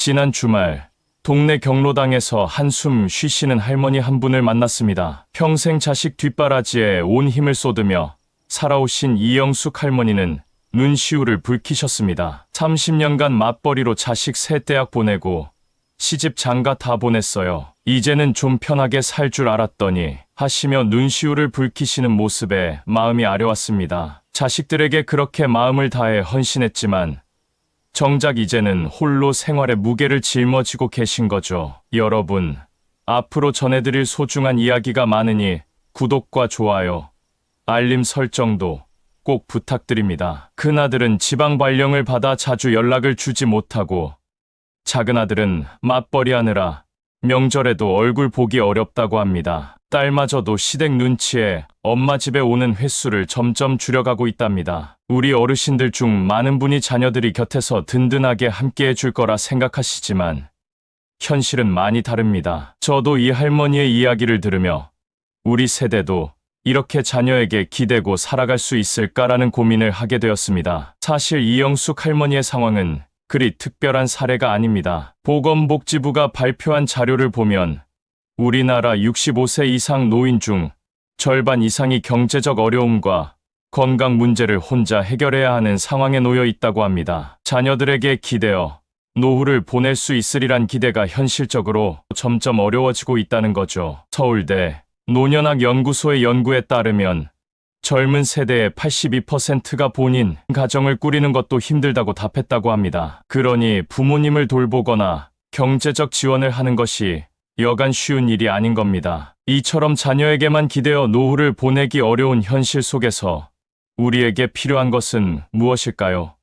지난 주말 동네 경로당에서 한숨 쉬시는 할머니 한 분을 만났습니다. 평생 자식 뒷바라지에 온 힘을 쏟으며 살아오신 이영숙 할머니는 눈시울을 붉히셨습니다. 30년간 맞벌이로 자식 셋 대학 보내고 시집 장가 다 보냈어요. 이제는 좀 편하게 살 줄 알았더니 하시며 눈시울을 붉히시는 모습에 마음이 아려왔습니다. 자식들에게 그렇게 마음을 다해 헌신했지만 정작 이제는 홀로 생활의 무게를 짊어지고 계신 거죠. 여러분, 앞으로 전해드릴 소중한 이야기가 많으니 구독과 좋아요, 알림 설정도 꼭 부탁드립니다. 큰아들은 지방 발령을 받아 자주 연락을 주지 못하고 작은아들은 맞벌이 하느라 명절에도 얼굴 보기 어렵다고 합니다. 딸마저도 시댁 눈치에 엄마 집에 오는 횟수를 점점 줄여가고 있답니다. 우리 어르신들 중 많은 분이 자녀들이 곁에서 든든하게 함께해 줄 거라 생각하시지만 현실은 많이 다릅니다. 저도 이 할머니의 이야기를 들으며 우리 세대도 이렇게 자녀에게 기대고 살아갈 수 있을까라는 고민을 하게 되었습니다. 사실 이영숙 할머니의 상황은 그리 특별한 사례가 아닙니다. 보건복지부가 발표한 자료를 보면 우리나라 65세 이상 노인 중 절반 이상이 경제적 어려움과 건강 문제를 혼자 해결해야 하는 상황에 놓여 있다고 합니다. 자녀들에게 기대어 노후를 보낼 수 있으리란 기대가 현실적으로 점점 어려워지고 있다는 거죠. 서울대 노년학 연구소의 연구에 따르면 젊은 세대의 82%가 본인 가정을 꾸리는 것도 힘들다고 답했다고 합니다. 그러니 부모님을 돌보거나 경제적 지원을 하는 것이 여간 쉬운 일이 아닌 겁니다. 이처럼 자녀에게만 기대어 노후를 보내기 어려운 현실 속에서 우리에게 필요한 것은 무엇일까요?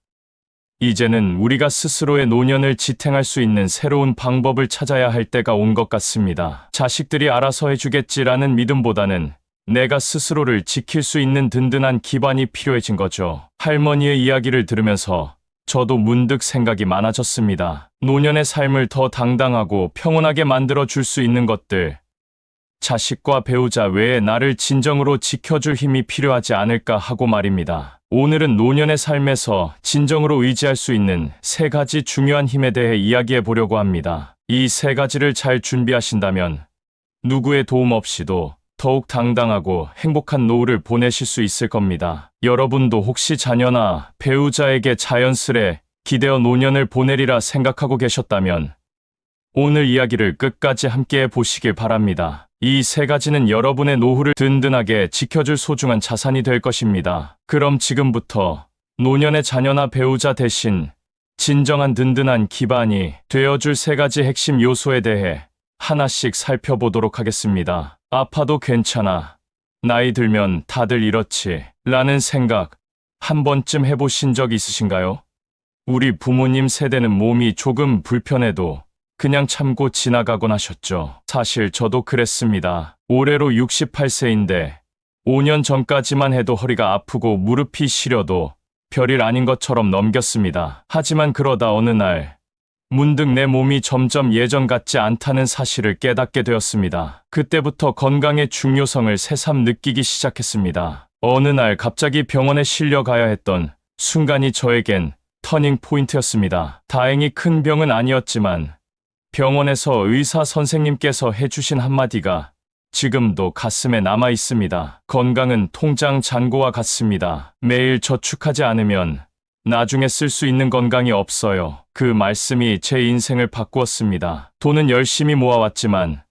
이제는 우리가 스스로의 노년을 지탱할 수 있는 새로운 방법을 찾아야 할 때가 온 것 같습니다. 자식들이 알아서 해주겠지라는 믿음보다는 내가 스스로를 지킬 수 있는 든든한 기반이 필요해진 거죠. 할머니의 이야기를 들으면서 저도 문득 생각이 많아졌습니다. 노년의 삶을 더 당당하고 평온하게 만들어 줄 수 있는 것들, 자식과 배우자 외에 나를 진정으로 지켜줄 힘이 필요하지 않을까 하고 말입니다. 오늘은 노년의 삶에서 진정으로 의지할 수 있는 3가지 중요한 힘에 대해 이야기해 보려고 합니다. 이 3가지를 잘 준비하신다면 누구의 도움 없이도 더욱 당당하고 행복한 노후를 보내실 수 있을 겁니다. 여러분도 혹시 자녀나 배우자에게 자연스레 기대어 노년을 보내리라 생각하고 계셨다면 오늘 이야기를 끝까지 함께 보시길 바랍니다. 이 3가지는 여러분의 노후를 든든하게 지켜줄 소중한 자산이 될 것입니다. 그럼 지금부터 노년의 자녀나 배우자 대신 진정한 든든한 기반이 되어줄 3가지 핵심 요소에 대해 하나씩 살펴보도록 하겠습니다. 아파도 괜찮아. 나이 들면 다들 이렇지. 라는 생각 한 번쯤 해보신 적 있으신가요? 우리 부모님 세대는 몸이 조금 불편해도 그냥 참고 지나가곤 하셨죠. 사실 저도 그랬습니다. 올해로 68세인데 5년 전까지만 해도 허리가 아프고 무릎이 시려도 별일 아닌 것처럼 넘겼습니다. 하지만 그러다 어느 날 문득 내 몸이 점점 예전 같지 않다는 사실을 깨닫게 되었습니다. 그때부터 건강의 중요성을 새삼 느끼기 시작했습니다. 어느 날 갑자기 병원에 실려가야 했던 순간이 저에겐 터닝 포인트였습니다. 다행히 큰 병은 아니었지만 병원에서 의사 선생님께서 해주신 한마디가 지금도 가슴에 남아 있습니다. 건강은 통장 잔고와 같습니다. 매일 저축하지 않으면 나중에 쓸 수 있는 건강이 없어요. 그 말씀이 제 인생을 바꾸었습니다. 돈은 열심히 모아왔지만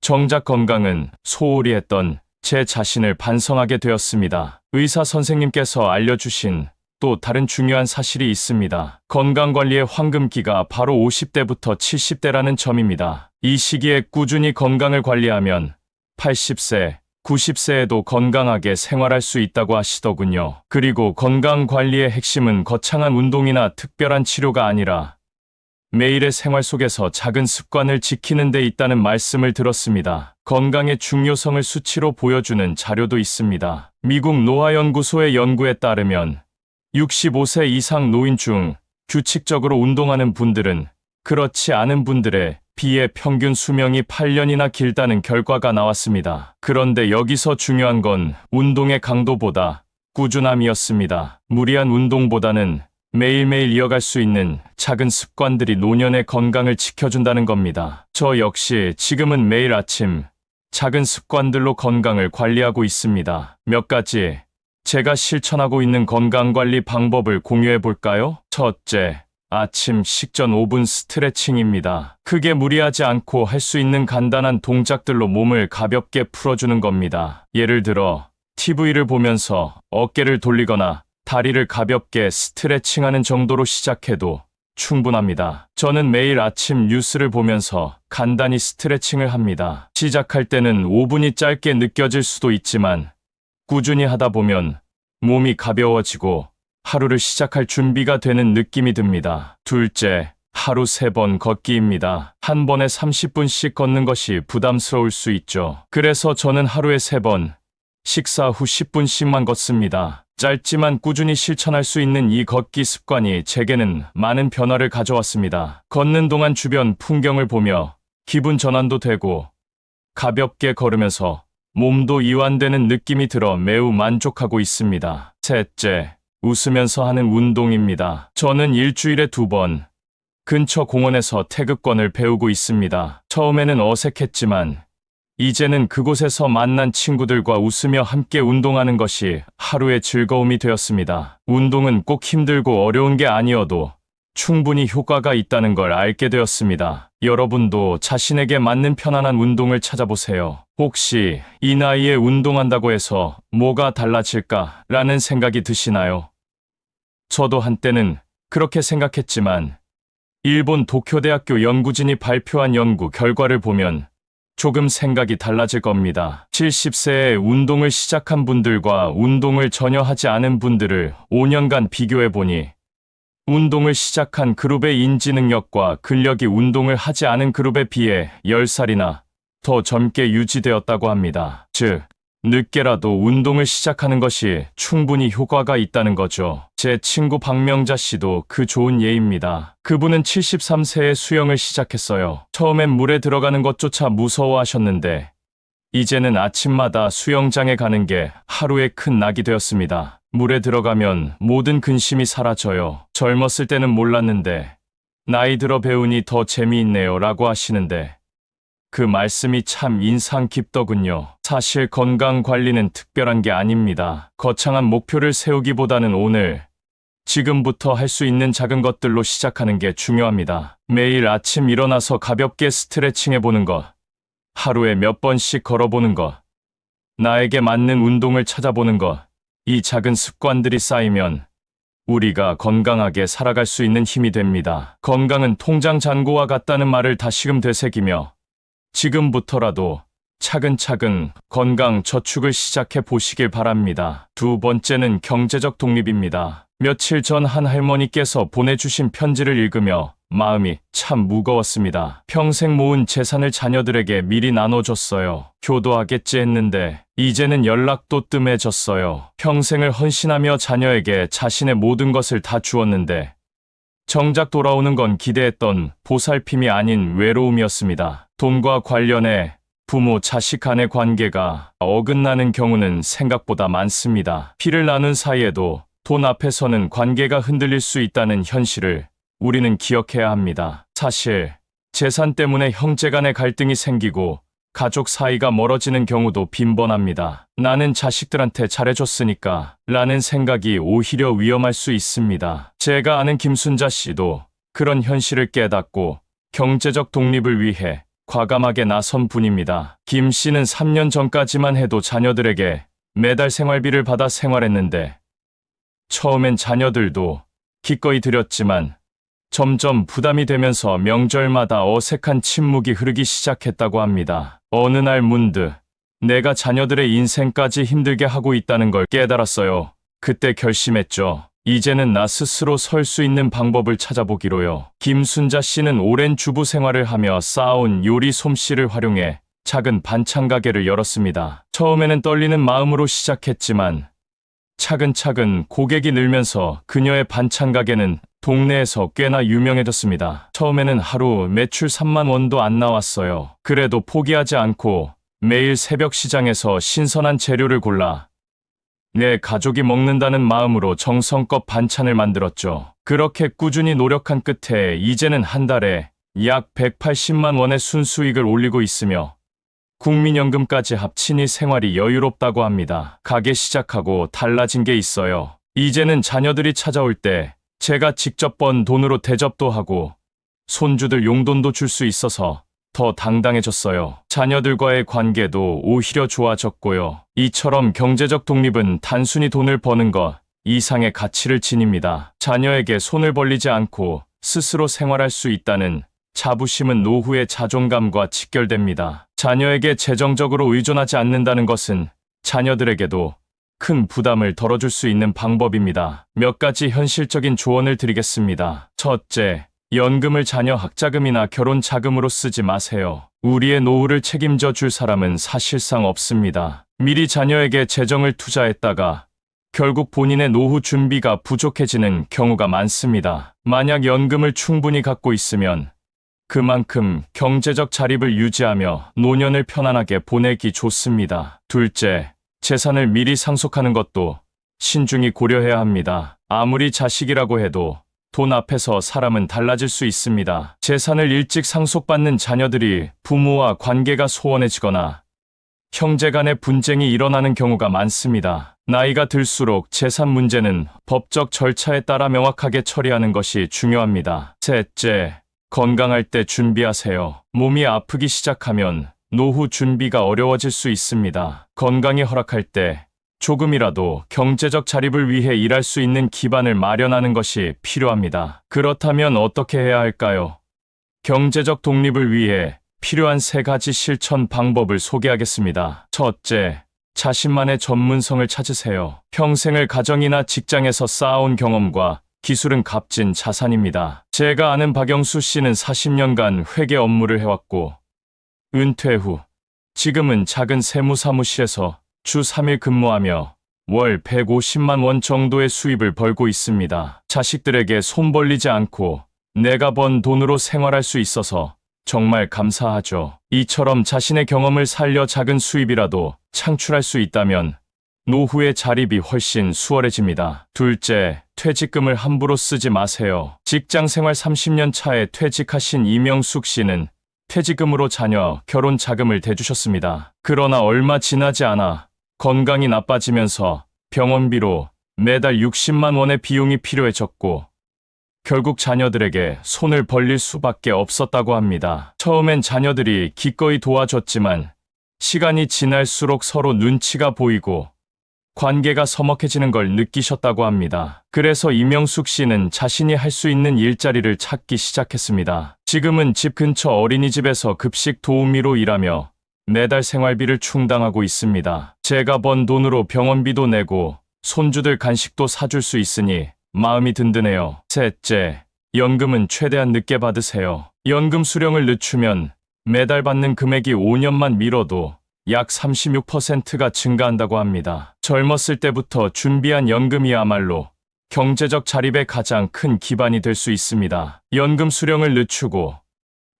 정작 건강은 소홀히 했던 제 자신을 반성하게 되었습니다. 의사 선생님께서 알려주신 또 다른 중요한 사실이 있습니다. 건강관리의 황금기가 바로 50대부터 70대라는 점입니다. 이 시기에 꾸준히 건강을 관리하면 80세, 90세에도 건강하게 생활할 수 있다고 하시더군요. 그리고 건강관리의 핵심은 거창한 운동이나 특별한 치료가 아니라 매일의 생활 속에서 작은 습관을 지키는 데 있다는 말씀을 들었습니다. 건강의 중요성을 수치로 보여주는 자료도 있습니다. 미국 노화연구소의 연구에 따르면 65세 이상 노인 중 규칙적으로 운동하는 분들은 그렇지 않은 분들의 비해 평균 수명이 8년이나 길다는 결과가 나왔습니다. 그런데 여기서 중요한 건 운동의 강도보다 꾸준함이었습니다. 무리한 운동보다는 매일매일 이어갈 수 있는 작은 습관들이 노년의 건강을 지켜준다는 겁니다. 저 역시 지금은 매일 아침 작은 습관들로 건강을 관리하고 있습니다. 몇 가지 제가 실천하고 있는 건강관리 방법을 공유해 볼까요? 첫째, 아침 식전 5분 스트레칭입니다. 크게 무리하지 않고 할 수 있는 간단한 동작들로 몸을 가볍게 풀어주는 겁니다. 예를 들어 TV를 보면서 어깨를 돌리거나 다리를 가볍게 스트레칭하는 정도로 시작해도 충분합니다. 저는 매일 아침 뉴스를 보면서 간단히 스트레칭을 합니다. 시작할 때는 5분이 짧게 느껴질 수도 있지만 꾸준히 하다 보면 몸이 가벼워지고 하루를 시작할 준비가 되는 느낌이 듭니다. 둘째, 하루 3번 걷기입니다. 한 번에 30분씩 걷는 것이 부담스러울 수 있죠. 그래서 저는 하루에 3번, 식사 후 10분씩만 걷습니다. 짧지만 꾸준히 실천할 수 있는 이 걷기 습관이 제게는 많은 변화를 가져왔습니다. 걷는 동안 주변 풍경을 보며 기분 전환도 되고 가볍게 걸으면서 몸도 이완되는 느낌이 들어 매우 만족하고 있습니다. 셋째, 웃으면서 하는 운동입니다. 저는 일주일에 2번 근처 공원에서 태극권을 배우고 있습니다. 처음에는 어색했지만 이제는 그곳에서 만난 친구들과 웃으며 함께 운동하는 것이 하루의 즐거움이 되었습니다. 운동은 꼭 힘들고 어려운 게 아니어도 충분히 효과가 있다는 걸 알게 되었습니다. 여러분도 자신에게 맞는 편안한 운동을 찾아보세요. 혹시 이 나이에 운동한다고 해서 뭐가 달라질까라는 생각이 드시나요? 저도 한때는 그렇게 생각했지만 일본 도쿄대학교 연구진이 발표한 연구 결과를 보면 조금 생각이 달라질 겁니다. 70세에 운동을 시작한 분들과 운동을 전혀 하지 않은 분들을 5년간 비교해보니 운동을 시작한 그룹의 인지 능력과 근력이 운동을 하지 않은 그룹에 비해 10살이나 더 젊게 유지되었다고 합니다. 즉, 늦게라도 운동을 시작하는 것이 충분히 효과가 있다는 거죠. 제 친구 박명자 씨도 그 좋은 예입니다. 그분은 73세에 수영을 시작했어요. 처음엔 물에 들어가는 것조차 무서워하셨는데 이제는 아침마다 수영장에 가는 게 하루의 큰 낙이 되었습니다. 물에 들어가면 모든 근심이 사라져요. 젊었을 때는 몰랐는데 나이 들어 배우니 더 재미있네요 라고 하시는데 그 말씀이 참 인상 깊더군요. 사실 건강 관리는 특별한 게 아닙니다. 거창한 목표를 세우기보다는 오늘, 지금부터 할 수 있는 작은 것들로 시작하는 게 중요합니다. 매일 아침 일어나서 가볍게 스트레칭 해보는 것, 하루에 몇 번씩 걸어보는 것, 나에게 맞는 운동을 찾아보는 것, 이 작은 습관들이 쌓이면 우리가 건강하게 살아갈 수 있는 힘이 됩니다. 건강은 통장 잔고와 같다는 말을 다시금 되새기며 지금부터라도 차근차근 건강 저축을 시작해 보시길 바랍니다. 두 번째는 경제적 독립입니다. 며칠 전 한 할머니께서 보내주신 편지를 읽으며 마음이 참 무거웠습니다. 평생 모은 재산을 자녀들에게 미리 나눠줬어요. 효도하겠지 했는데 이제는 연락도 뜸해졌어요. 평생을 헌신하며 자녀에게 자신의 모든 것을 다 주었는데 정작 돌아오는 건 기대했던 보살핌이 아닌 외로움이었습니다. 돈과 관련해 부모 자식 간의 관계가 어긋나는 경우는 생각보다 많습니다. 피를 나눈 사이에도 돈 앞에서는 관계가 흔들릴 수 있다는 현실을 우리는 기억해야 합니다. 사실 재산 때문에 형제 간의 갈등이 생기고 가족 사이가 멀어지는 경우도 빈번합니다. 나는 자식들한테 잘해줬으니까 라는 생각이 오히려 위험할 수 있습니다. 제가 아는 김순자 씨도 그런 현실을 깨닫고 경제적 독립을 위해 과감하게 나선 분입니다. 김 씨는 3년 전까지만 해도 자녀들에게 매달 생활비를 받아 생활했는데 처음엔 자녀들도 기꺼이 드렸지만 점점 부담이 되면서 명절마다 어색한 침묵이 흐르기 시작했다고 합니다. 어느 날 문득 내가 자녀들의 인생까지 힘들게 하고 있다는 걸 깨달았어요. 그때 결심했죠. 이제는 나 스스로 설 수 있는 방법을 찾아보기로요. 김순자 씨는 오랜 주부 생활을 하며 쌓아온 요리 솜씨를 활용해 작은 반찬 가게를 열었습니다. 처음에는 떨리는 마음으로 시작했지만 차근차근 고객이 늘면서 그녀의 반찬 가게는 동네에서 꽤나 유명해졌습니다. 처음에는 하루 매출 3만 원도 안 나왔어요. 그래도 포기하지 않고 매일 새벽 시장에서 신선한 재료를 골라 내 가족이 먹는다는 마음으로 정성껏 반찬을 만들었죠. 그렇게 꾸준히 노력한 끝에 이제는 한 달에 약 180만 원의 순수익을 올리고 있으며 국민연금까지 합치니 생활이 여유롭다고 합니다. 가게 시작하고 달라진 게 있어요. 이제는 자녀들이 찾아올 때 제가 직접 번 돈으로 대접도 하고 손주들 용돈도 줄 수 있어서 더 당당해졌어요. 자녀들과의 관계도 오히려 좋아졌고요. 이처럼 경제적 독립은 단순히 돈을 버는 것 이상의 가치를 지닙니다. 자녀에게 손을 벌리지 않고 스스로 생활할 수 있다는 자부심은 노후의 자존감과 직결됩니다. 자녀에게 재정적으로 의존하지 않는다는 것은 자녀들에게도 큰 부담을 덜어줄 수 있는 방법입니다. 몇 가지 현실적인 조언을 드리겠습니다. 첫째, 연금을 자녀 학자금이나 결혼 자금으로 쓰지 마세요. 우리의 노후를 책임져 줄 사람은 사실상 없습니다. 미리 자녀에게 재정을 투자했다가 결국 본인의 노후 준비가 부족해지는 경우가 많습니다. 만약 연금을 충분히 갖고 있으면 그만큼 경제적 자립을 유지하며 노년을 편안하게 보내기 좋습니다. 둘째, 재산을 미리 상속하는 것도 신중히 고려해야 합니다. 아무리 자식이라고 해도 돈 앞에서 사람은 달라질 수 있습니다. 재산을 일찍 상속받는 자녀들이 부모와 관계가 소원해지거나 형제 간의 분쟁이 일어나는 경우가 많습니다. 나이가 들수록 재산 문제는 법적 절차에 따라 명확하게 처리하는 것이 중요합니다. 셋째, 건강할 때 준비하세요. 몸이 아프기 시작하면 노후 준비가 어려워질 수 있습니다. 건강이 허락할 때 조금이라도 경제적 자립을 위해 일할 수 있는 기반을 마련하는 것이 필요합니다. 그렇다면 어떻게 해야 할까요? 경제적 독립을 위해 필요한 3가지 실천 방법을 소개하겠습니다. 첫째, 자신만의 전문성을 찾으세요. 평생을 가정이나 직장에서 쌓아온 경험과 기술은 값진 자산입니다. 제가 아는 박영수 씨는 40년간 회계 업무를 해왔고 은퇴 후 지금은 작은 세무사무실에서 주 3일 근무하며 월 150만 원 정도의 수입을 벌고 있습니다. 자식들에게 손 벌리지 않고 내가 번 돈으로 생활할 수 있어서 정말 감사하죠. 이처럼 자신의 경험을 살려 작은 수입이라도 창출할 수 있다면 노후의 자립이 훨씬 수월해집니다. 둘째, 퇴직금을 함부로 쓰지 마세요. 직장 생활 30년 차에 퇴직하신 이명숙 씨는 퇴직금으로 자녀 결혼 자금을 대주셨습니다. 그러나 얼마 지나지 않아 건강이 나빠지면서 병원비로 매달 60만 원의 비용이 필요해졌고 결국 자녀들에게 손을 벌릴 수밖에 없었다고 합니다. 처음엔 자녀들이 기꺼이 도와줬지만 시간이 지날수록 서로 눈치가 보이고 관계가 서먹해지는 걸 느끼셨다고 합니다. 그래서 이명숙 씨는 자신이 할 수 있는 일자리를 찾기 시작했습니다. 지금은 집 근처 어린이집에서 급식 도우미로 일하며 매달 생활비를 충당하고 있습니다. 제가 번 돈으로 병원비도 내고 손주들 간식도 사줄 수 있으니 마음이 든든해요. 셋째, 연금은 최대한 늦게 받으세요. 연금 수령을 늦추면 매달 받는 금액이 5년만 미뤄도 약 36%가 증가한다고 합니다. 젊었을 때부터 준비한 연금이야말로 경제적 자립의 가장 큰 기반이 될 수 있습니다. 연금 수령을 늦추고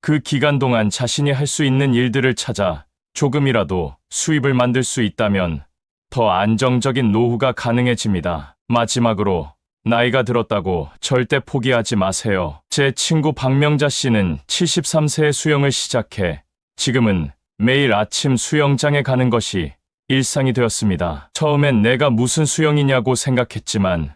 그 기간 동안 자신이 할 수 있는 일들을 찾아 조금이라도 수입을 만들 수 있다면 더 안정적인 노후가 가능해집니다. 마지막으로 나이가 들었다고 절대 포기하지 마세요. 제 친구 박명자 씨는 73세에 수영을 시작해 지금은 매일 아침 수영장에 가는 것이 일상이 되었습니다. 처음엔 내가 무슨 수영이냐고 생각했지만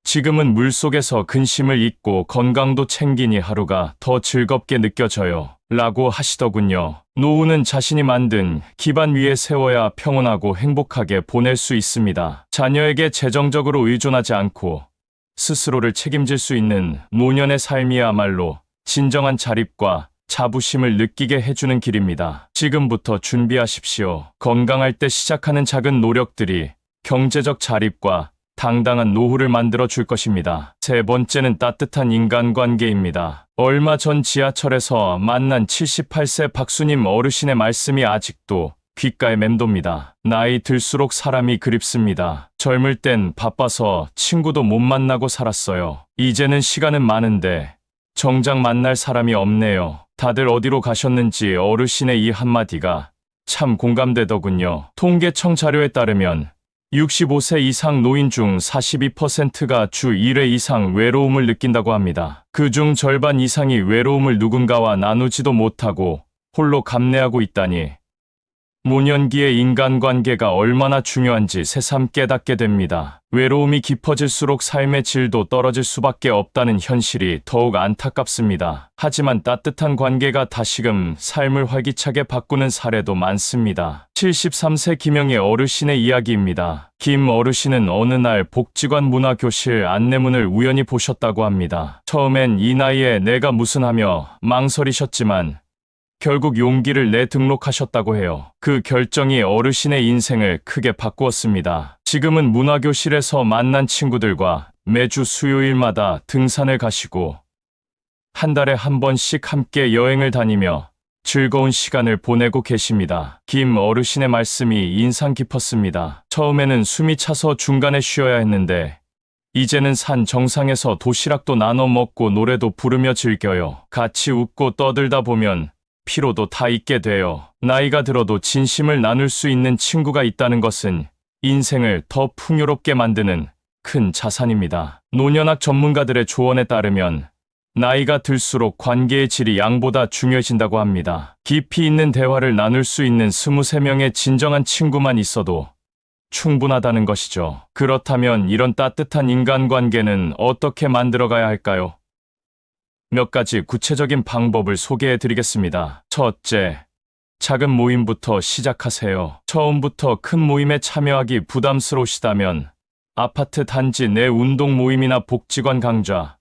지금은 물속에서 근심을 잊고 건강도 챙기니 하루가 더 즐겁게 느껴져요. 라고 하시더군요. 노후는 자신이 만든 기반 위에 세워야 평온하고 행복하게 보낼 수 있습니다. 자녀에게 재정적으로 의존하지 않고 스스로를 책임질 수 있는 노년의 삶이야말로 진정한 자립과 자부심을 느끼게 해주는 길입니다. 지금부터 준비하십시오. 건강할 때 시작하는 작은 노력들이 경제적 자립과 당당한 노후를 만들어 줄 것입니다. 세 번째는 따뜻한 인간관계입니다. 얼마 전 지하철에서 만난 78세 박수님 어르신의 말씀이 아직도 귓가에 맴돕니다. 나이 들수록 사람이 그립습니다. 젊을 땐 바빠서 친구도 못 만나고 살았어요. 이제는 시간은 많은데 정작 만날 사람이 없네요. 다들 어디로 가셨는지 어르신의 이 한마디가 참 공감되더군요. 통계청 자료에 따르면 65세 이상 노인 중 42%가 주 1회 이상 외로움을 느낀다고 합니다. 그중 절반 이상이 외로움을 누군가와 나누지도 못하고 홀로 감내하고 있다니 노년기의 인간관계가 얼마나 중요한지 새삼 깨닫게 됩니다. 외로움이 깊어질수록 삶의 질도 떨어질 수밖에 없다는 현실이 더욱 안타깝습니다. 하지만 따뜻한 관계가 다시금 삶을 활기차게 바꾸는 사례도 많습니다. 73세 김영애 어르신의 이야기입니다. 김 어르신은 어느 날 복지관 문화교실 안내문을 우연히 보셨다고 합니다. 처음엔 이 나이에 내가 무슨 하며 망설이셨지만 결국 용기를 내 등록하셨다고 해요. 그 결정이 어르신의 인생을 크게 바꾸었습니다. 지금은 문화교실에서 만난 친구들과 매주 수요일마다 등산을 가시고 한 달에 한 번씩 함께 여행을 다니며 즐거운 시간을 보내고 계십니다. 김 어르신의 말씀이 인상 깊었습니다. 처음에는 숨이 차서 중간에 쉬어야 했는데 이제는 산 정상에서 도시락도 나눠 먹고 노래도 부르며 즐겨요. 같이 웃고 떠들다 보면 피로도 다 잊게 돼요. 나이가 들어도 진심을 나눌 수 있는 친구가 있다는 것은 인생을 더 풍요롭게 만드는 큰 자산입니다. 노년학 전문가들의 조언에 따르면 나이가 들수록 관계의 질이 양보다 중요해진다고 합니다. 깊이 있는 대화를 나눌 수 있는 23명의 진정한 친구만 있어도 충분하다는 것이죠. 그렇다면 이런 따뜻한 인간관계는 어떻게 만들어가야 할까요? 몇 가지 구체적인 방법을 소개해 드리겠습니다. 첫째, 작은 모임부터 시작하세요. 처음부터 큰 모임에 참여하기 부담스러우시다면 아파트 단지 내 운동 모임이나 복지관 강좌,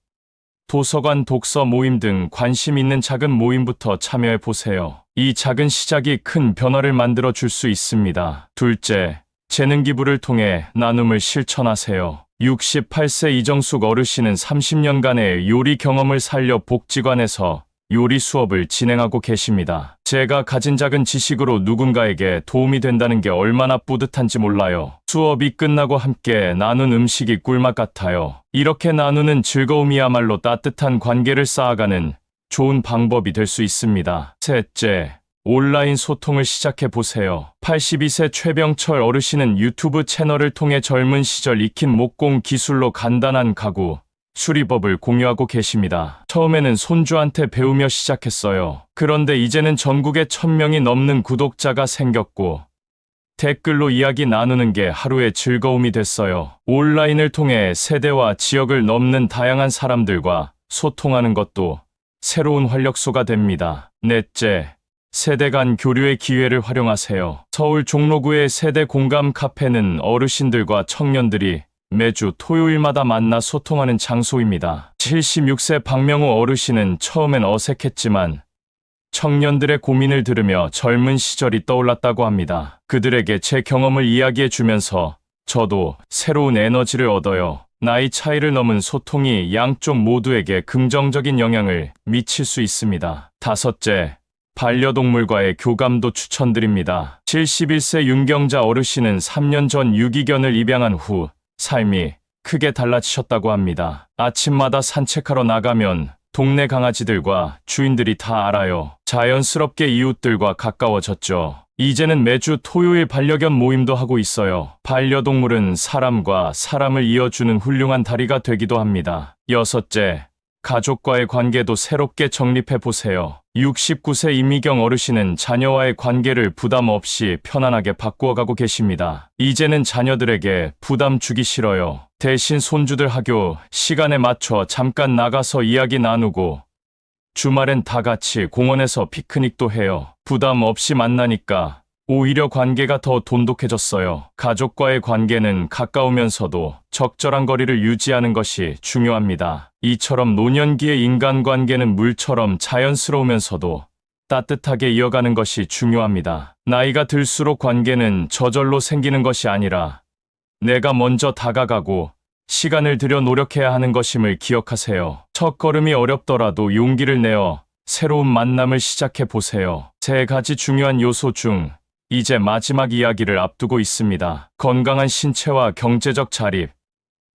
도서관 독서 모임 등 관심 있는 작은 모임부터 참여해 보세요. 이 작은 시작이 큰 변화를 만들어 줄 수 있습니다. 둘째, 재능 기부를 통해 나눔을 실천하세요. 68세 이정숙 어르신은 30년간의 요리 경험을 살려 복지관에서 요리 수업을 진행하고 계십니다. 제가 가진 작은 지식으로 누군가에게 도움이 된다는 게 얼마나 뿌듯한지 몰라요. 수업이 끝나고 함께 나눈 음식이 꿀맛 같아요. 이렇게 나누는 즐거움이야말로 따뜻한 관계를 쌓아가는 좋은 방법이 될 수 있습니다. 셋째, 온라인 소통을 시작해 보세요. 82세 최병철 어르신은 유튜브 채널을 통해 젊은 시절 익힌 목공 기술로 간단한 가구, 수리법을 공유하고 계십니다. 처음에는 손주한테 배우며 시작했어요. 그런데 이제는 전국에 1000명이 넘는 구독자가 생겼고 댓글로 이야기 나누는 게 하루의 즐거움이 됐어요. 온라인을 통해 세대와 지역을 넘는 다양한 사람들과 소통하는 것도 새로운 활력소가 됩니다. 넷째, 세대 간 교류의 기회를 활용하세요. 서울 종로구의 세대 공감 카페는 어르신들과 청년들이 매주 토요일마다 만나 소통하는 장소입니다. 76세 박명호 어르신은 처음엔 어색했지만 청년들의 고민을 들으며 젊은 시절이 떠올랐다고 합니다. 그들에게 제 경험을 이야기해 주면서 저도 새로운 에너지를 얻어요. 나이 차이를 넘은 소통이 양쪽 모두에게 긍정적인 영향을 미칠 수 있습니다. 다섯째, 반려동물과의 교감도 추천드립니다. 71세 윤경자 어르신은 3년 전 유기견을 입양한 후 삶이 크게 달라지셨다고 합니다. 아침마다 산책하러 나가면 동네 강아지들과 주인들이 다 알아요. 자연스럽게 이웃들과 가까워졌죠. 이제는 매주 토요일 반려견 모임도 하고 있어요. 반려동물은 사람과 사람을 이어주는 훌륭한 다리가 되기도 합니다. 여섯째, 가족과의 관계도 새롭게 정립해 보세요. 69세 이미경 어르신은 자녀와의 관계를 부담 없이 편안하게 바꾸어가고 계십니다. 이제는 자녀들에게 부담 주기 싫어요. 대신 손주들 학교 시간에 맞춰 잠깐 나가서 이야기 나누고 주말엔 다 같이 공원에서 피크닉도 해요. 부담 없이 만나니까 오히려 관계가 더 돈독해졌어요. 가족과의 관계는 가까우면서도 적절한 거리를 유지하는 것이 중요합니다. 이처럼 노년기의 인간관계는 물처럼 자연스러우면서도 따뜻하게 이어가는 것이 중요합니다. 나이가 들수록 관계는 저절로 생기는 것이 아니라 내가 먼저 다가가고 시간을 들여 노력해야 하는 것임을 기억하세요. 첫걸음이 어렵더라도 용기를 내어 새로운 만남을 시작해 보세요. 3가지 중요한 요소 중 이제 마지막 이야기를 앞두고 있습니다. 건강한 신체와 경제적 자립,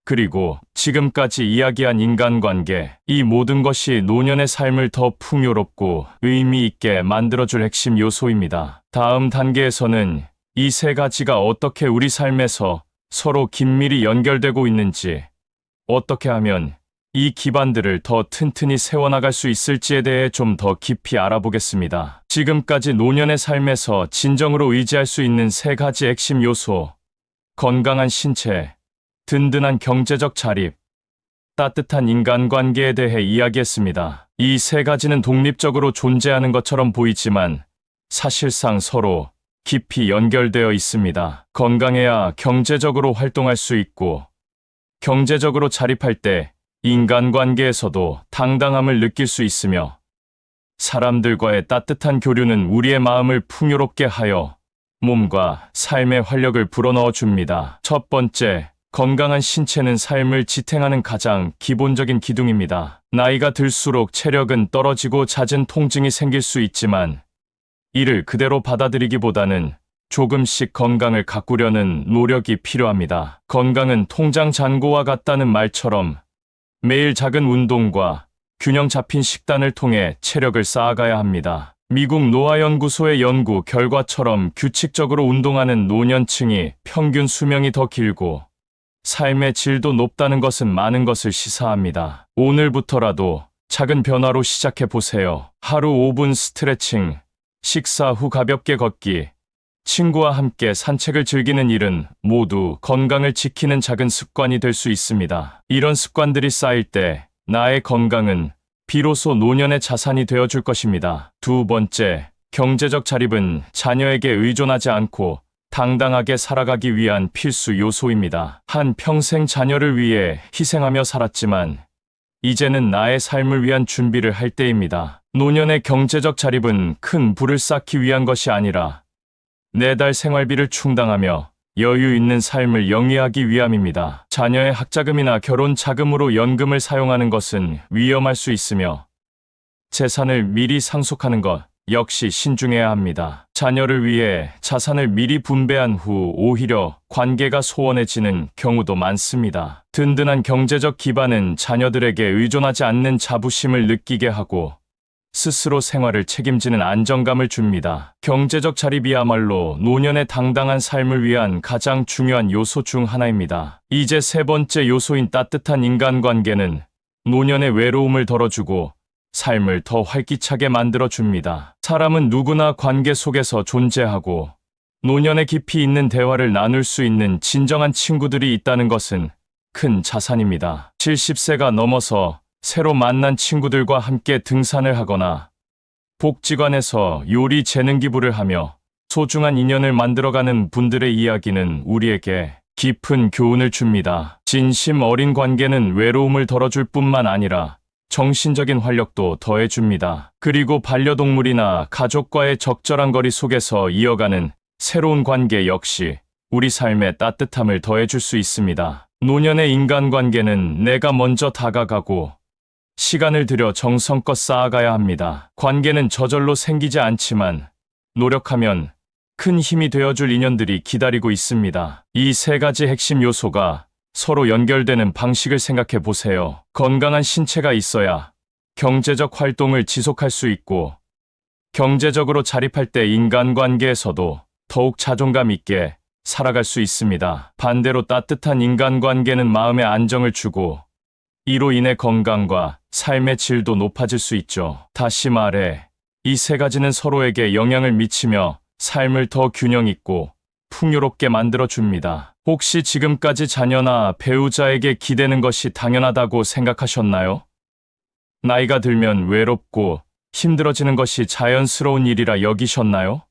그리고 지금까지 이야기한 인간관계, 이 모든 것이 노년의 삶을 더 풍요롭고 의미 있게 만들어줄 핵심 요소입니다. 다음 단계에서는 이 3가지가 어떻게 우리 삶에서 서로 긴밀히 연결되고 있는지, 어떻게 하면 이 기반들을 더 튼튼히 세워나갈 수 있을지에 대해 좀 더 깊이 알아보겠습니다. 지금까지 노년의 삶에서 진정으로 의지할 수 있는 세 가지 핵심 요소, 건강한 신체, 든든한 경제적 자립, 따뜻한 인간관계에 대해 이야기했습니다. 이 세 가지는 독립적으로 존재하는 것처럼 보이지만 사실상 서로 깊이 연결되어 있습니다. 건강해야 경제적으로 활동할 수 있고, 경제적으로 자립할 때 인간관계에서도 당당함을 느낄 수 있으며, 사람들과의 따뜻한 교류는 우리의 마음을 풍요롭게 하여 몸과 삶의 활력을 불어넣어 줍니다. 첫 번째, 건강한 신체는 삶을 지탱하는 가장 기본적인 기둥입니다. 나이가 들수록 체력은 떨어지고 잦은 통증이 생길 수 있지만, 이를 그대로 받아들이기보다는 조금씩 건강을 가꾸려는 노력이 필요합니다. 건강은 통장 잔고와 같다는 말처럼 매일 작은 운동과 균형 잡힌 식단을 통해 체력을 쌓아가야 합니다. 미국 노화연구소의 연구 결과처럼 규칙적으로 운동하는 노년층이 평균 수명이 더 길고 삶의 질도 높다는 것은 많은 것을 시사합니다. 오늘부터라도 작은 변화로 시작해 보세요. 하루 5분 스트레칭, 식사 후 가볍게 걷기, 친구와 함께 산책을 즐기는 일은 모두 건강을 지키는 작은 습관이 될 수 있습니다. 이런 습관들이 쌓일 때 나의 건강은 비로소 노년의 자산이 되어줄 것입니다. 두 번째, 경제적 자립은 자녀에게 의존하지 않고 당당하게 살아가기 위한 필수 요소입니다. 한 평생 자녀를 위해 희생하며 살았지만 이제는 나의 삶을 위한 준비를 할 때입니다. 노년의 경제적 자립은 큰 부를 쌓기 위한 것이 아니라 매달 생활비를 충당하며 여유 있는 삶을 영위하기 위함입니다. 자녀의 학자금이나 결혼 자금으로 연금을 사용하는 것은 위험할 수 있으며 재산을 미리 상속하는 것 역시 신중해야 합니다. 자녀를 위해 자산을 미리 분배한 후 오히려 관계가 소원해지는 경우도 많습니다. 든든한 경제적 기반은 자녀들에게 의존하지 않는 자부심을 느끼게 하고 스스로 생활을 책임지는 안정감을 줍니다. 경제적 자립이야말로 노년의 당당한 삶을 위한 가장 중요한 요소 중 하나입니다. 이제 세 번째 요소인 따뜻한 인간관계는 노년의 외로움을 덜어주고 삶을 더 활기차게 만들어줍니다. 사람은 누구나 관계 속에서 존재하고 노년에 깊이 있는 대화를 나눌 수 있는 진정한 친구들이 있다는 것은 큰 자산입니다. 70세가 넘어서 새로 만난 친구들과 함께 등산을 하거나 복지관에서 요리 재능 기부를 하며 소중한 인연을 만들어가는 분들의 이야기는 우리에게 깊은 교훈을 줍니다. 진심 어린 관계는 외로움을 덜어줄 뿐만 아니라 정신적인 활력도 더해줍니다. 그리고 반려동물이나 가족과의 적절한 거리 속에서 이어가는 새로운 관계 역시 우리 삶에 따뜻함을 더해줄 수 있습니다. 노년의 인간관계는 내가 먼저 다가가고 시간을 들여 정성껏 쌓아가야 합니다. 관계는 저절로 생기지 않지만 노력하면 큰 힘이 되어줄 인연들이 기다리고 있습니다. 이 세 가지 핵심 요소가 서로 연결되는 방식을 생각해 보세요. 건강한 신체가 있어야 경제적 활동을 지속할 수 있고, 경제적으로 자립할 때 인간관계에서도 더욱 자존감 있게 살아갈 수 있습니다. 반대로 따뜻한 인간관계는 마음에 안정을 주고, 이로 인해 건강과 삶의 질도 높아질 수 있죠. 다시 말해, 이 세 가지는 서로에게 영향을 미치며 삶을 더 균형 있고 풍요롭게 만들어줍니다. 혹시 지금까지 자녀나 배우자에게 기대는 것이 당연하다고 생각하셨나요? 나이가 들면 외롭고 힘들어지는 것이 자연스러운 일이라 여기셨나요?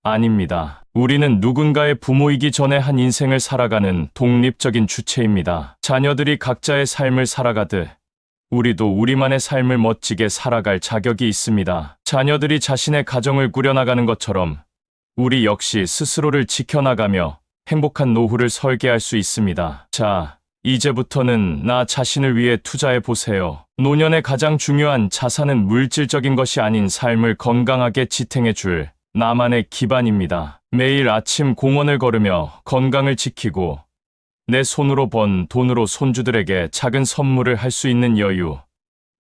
아닙니다. 우리는 누군가의 부모이기 전에 한 인생을 살아가는 독립적인 주체입니다. 자녀들이 각자의 삶을 살아가듯 우리도 우리만의 삶을 멋지게 살아갈 자격이 있습니다. 자녀들이 자신의 가정을 꾸려나가는 것처럼 우리 역시 스스로를 지켜나가며 행복한 노후를 설계할 수 있습니다. 자, 이제부터는 나 자신을 위해 투자해 보세요. 노년의 가장 중요한 자산은 물질적인 것이 아닌 삶을 건강하게 지탱해 줄 나만의 기반입니다. 매일 아침 공원을 걸으며 건강을 지키고 내 손으로 번 돈으로 손주들에게 작은 선물을 할 수 있는 여유,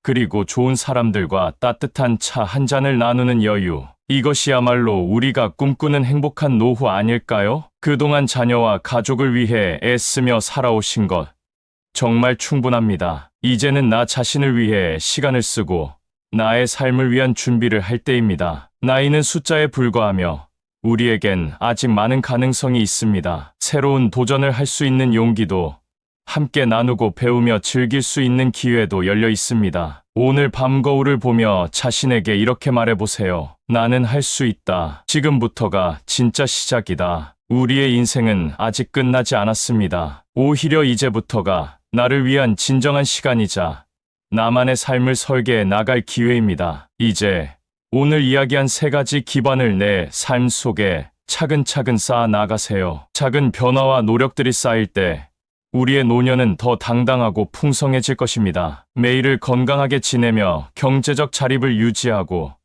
그리고 좋은 사람들과 따뜻한 차 한 잔을 나누는 여유, 이것이야말로 우리가 꿈꾸는 행복한 노후 아닐까요? 그동안 자녀와 가족을 위해 애쓰며 살아오신 것 정말 충분합니다. 이제는 나 자신을 위해 시간을 쓰고 나의 삶을 위한 준비를 할 때입니다. 나이는 숫자에 불과하며 우리에겐 아직 많은 가능성이 있습니다. 새로운 도전을 할 수 있는 용기도 함께 나누고 배우며 즐길 수 있는 기회도 열려 있습니다. 오늘 밤 거울을 보며 자신에게 이렇게 말해보세요. 나는 할 수 있다. 지금부터가 진짜 시작이다. 우리의 인생은 아직 끝나지 않았습니다. 오히려 이제부터가 나를 위한 진정한 시간이자 나만의 삶을 설계해 나갈 기회입니다. 이제 오늘 이야기한 3가지 기반을 내 삶 속에 차근차근 쌓아 나가세요. 작은 변화와 노력들이 쌓일 때 우리의 노년은 더 당당하고 풍성해질 것입니다. 매일을 건강하게 지내며 경제적 자립을 유지하고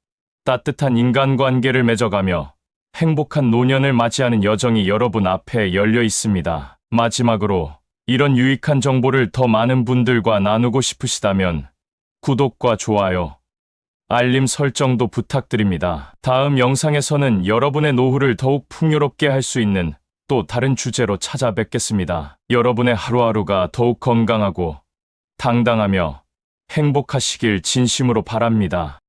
따뜻한 인간관계를 맺어가며 행복한 노년을 맞이하는 여정이 여러분 앞에 열려 있습니다. 마지막으로 이런 유익한 정보를 더 많은 분들과 나누고 싶으시다면 구독과 좋아요, 알림 설정도 부탁드립니다. 다음 영상에서는 여러분의 노후를 더욱 풍요롭게 할 수 있는 또 다른 주제로 찾아뵙겠습니다. 여러분의 하루하루가 더욱 건강하고 당당하며 행복하시길 진심으로 바랍니다.